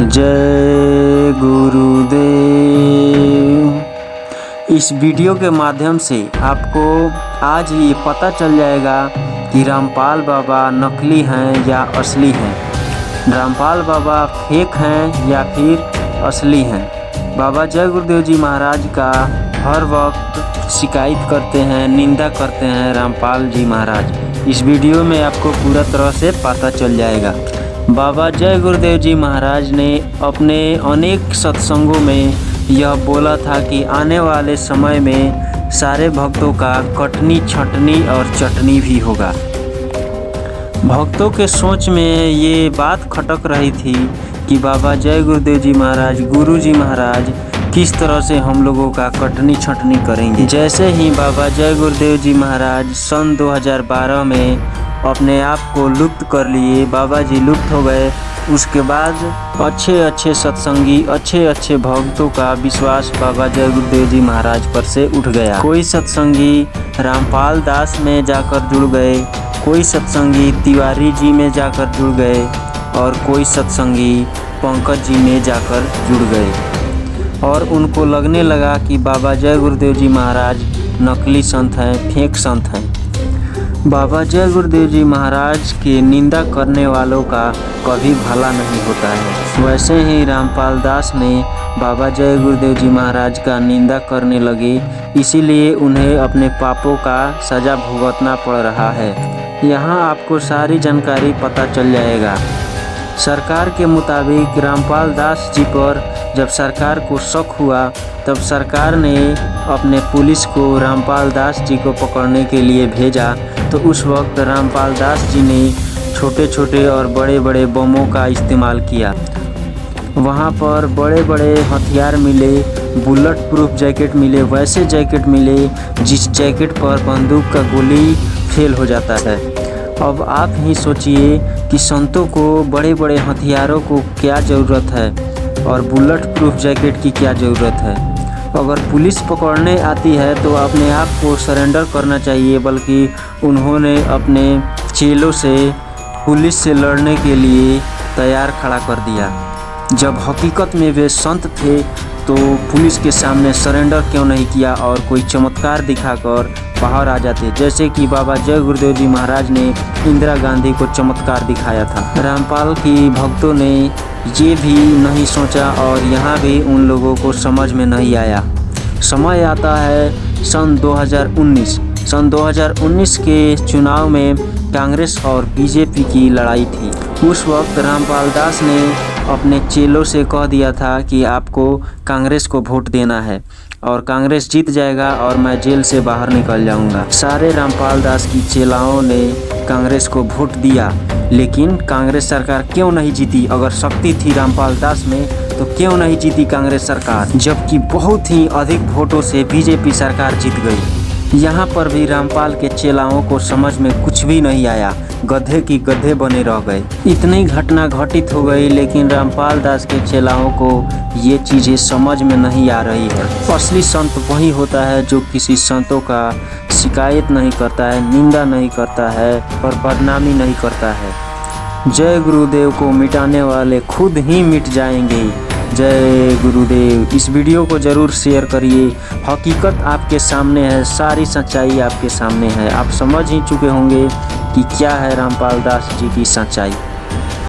जय गुरुदेव। इस वीडियो के माध्यम से आपको आज ये पता चल जाएगा कि रामपाल बाबा नकली हैं या असली हैं, रामपाल बाबा फेक हैं या फिर असली हैं। बाबा जय गुरुदेव जी महाराज का हर वक्त शिकायत करते हैं, निंदा करते हैं रामपाल जी महाराज। इस वीडियो में आपको पूरा तरह से पता चल जाएगा। बाबा जय गुरुदेव जी महाराज ने अपने अनेक सत्संगों में यह बोला था कि आने वाले समय में सारे भक्तों का कटनी छटनी और चटनी भी होगा। भक्तों के सोच में ये बात खटक रही थी कि बाबा जय गुरुदेव जी महाराज, गुरु जी महाराज किस तरह से हम लोगों का कटनी छटनी करेंगे। जैसे ही बाबा जय गुरुदेव जी महाराज सन 2012 में अपने आप को लुप्त कर लिए, बाबा जी लुप्त हो गए, उसके बाद अच्छे सत्संगी, अच्छे भक्तों का विश्वास बाबा जय गुरुदेव जी महाराज पर से उठ गया। कोई सत्संगी रामपाल दास में जाकर जुड़ गए, कोई सत्संगी तिवारी जी में जाकर जुड़ गए और कोई सत्संगी पंकज जी में जाकर जुड़ गए और उनको लगने लगा कि बाबा जय गुरुदेव जी महाराज नकली संत हैं, फेक संत हैं। बाबा जय गुरुदेव जी महाराज के निंदा करने वालों का कभी भला नहीं होता है। वैसे ही रामपाल दास ने बाबा जय गुरुदेव जी महाराज का निंदा करने लगे, इसीलिए उन्हें अपने पापों का सज़ा भुगतना पड़ रहा है। यहाँ आपको सारी जानकारी पता चल जाएगा। सरकार के मुताबिक रामपाल दास जी पर जब सरकार को शक हुआ, तब सरकार ने अपने पुलिस को रामपाल दास जी को पकड़ने के लिए भेजा। तो उस वक्त रामपाल दास जी ने छोटे छोटे और बड़े बड़े बमों का इस्तेमाल किया। वहाँ पर बड़े बड़े हथियार मिले, बुलेट प्रूफ जैकेट मिले, वैसे जैकेट मिले जिस जैकेट पर बंदूक का गोली फेल हो जाता है। अब आप ही सोचिए कि संतों को बड़े बड़े हथियारों को क्या ज़रूरत है और बुलेट प्रूफ जैकेट की क्या ज़रूरत है। अगर पुलिस पकड़ने आती है तो अपने आप को सरेंडर करना चाहिए, बल्कि उन्होंने अपने चेलों से पुलिस से लड़ने के लिए तैयार खड़ा कर दिया। जब हकीकत में वे संत थे तो पुलिस के सामने सरेंडर क्यों नहीं किया और कोई चमत्कार दिखाकर बाहर आ जाते, जैसे कि बाबा जय गुरुदेव जी महाराज ने इंदिरा गांधी को चमत्कार दिखाया था। रामपाल की भक्तों ने ये भी नहीं सोचा और यहाँ भी उन लोगों को समझ में नहीं आया। समय आता है सन 2019। सन 2019 के चुनाव में कांग्रेस और बीजेपी की लड़ाई थी। उस वक्त रामपाल दास ने अपने चेलों से कह दिया था कि आपको कांग्रेस को वोट देना है और कांग्रेस जीत जाएगा और मैं जेल से बाहर निकल जाऊंगा। सारे रामपाल दास की चेलाओं ने कांग्रेस को वोट दिया, लेकिन कांग्रेस सरकार क्यों नहीं जीती? अगर शक्ति थी रामपाल दास में तो क्यों नहीं जीती कांग्रेस सरकार, जबकि बहुत ही अधिक वोटों से बीजेपी सरकार जीत गई। यहाँ पर भी रामपाल के चेलाओं को समझ में कुछ भी नहीं आया, गधे की गधे बने रह गए। इतनी घटना घटित हो गई, लेकिन रामपाल दास के चेलाओं को ये चीज़ें समझ में नहीं आ रही है। असली संत वही होता है जो किसी संतों का शिकायत नहीं करता है, निंदा नहीं करता है और बदनामी नहीं करता है। जय गुरुदेव को मिटाने वाले खुद ही मिट जाएंगे। जय गुरुदेव। इस वीडियो को ज़रूर शेयर करिए। हकीकत आपके सामने है, सारी सच्चाई आपके सामने है। आप समझ ही चुके होंगे कि क्या है रामपाल दास जी की सच्चाई।